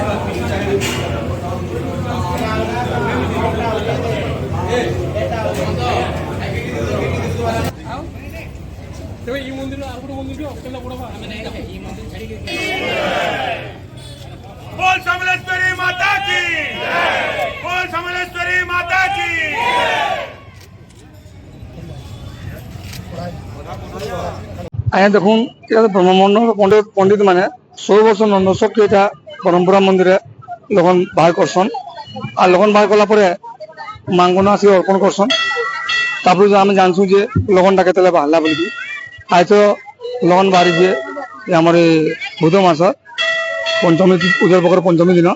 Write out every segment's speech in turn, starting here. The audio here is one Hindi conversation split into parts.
बोल समलेश्वरी माता की, बोल समलेश्वरी माता की। आया देखून ब्रह्ममंड पंडित पंडित माने 100 वर्ष नंदसक এটা परंपरा मंदिर लगन बाहर करसन और लगन बाहर कला परे मांगना आसी अर्पण करसन तापर जो आम जानसु जे लगनटा केतले बाहला बोली आज तो लगन बाहरी जे आमर बुध मास पंचमी पूजार प्रकार पंचमी दिन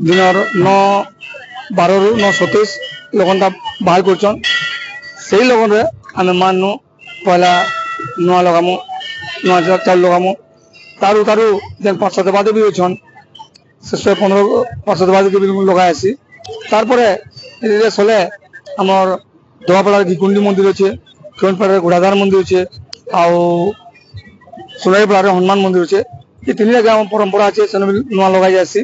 दिनर 9/12 रु 9/27 लगनटा बाहर करछन से लगन रे आम माननु पहला नुआ लगामु नुआ चाउल लगामु तारु तारु जेन 5-7 देवी भी अच्छन से 15-5 देवी भी लगा आसी तार परे ए सले हमर दोहापड़ा घिकुंडी मंदिर अच्छे केवनपाड़ा घोड़ाधार मंदिर अच्छे आउ सुनाईपड़ा हनुमान मंदिर अच्छे ये तीन जगह परंपरा अच्छे से नुआ लगा जासी।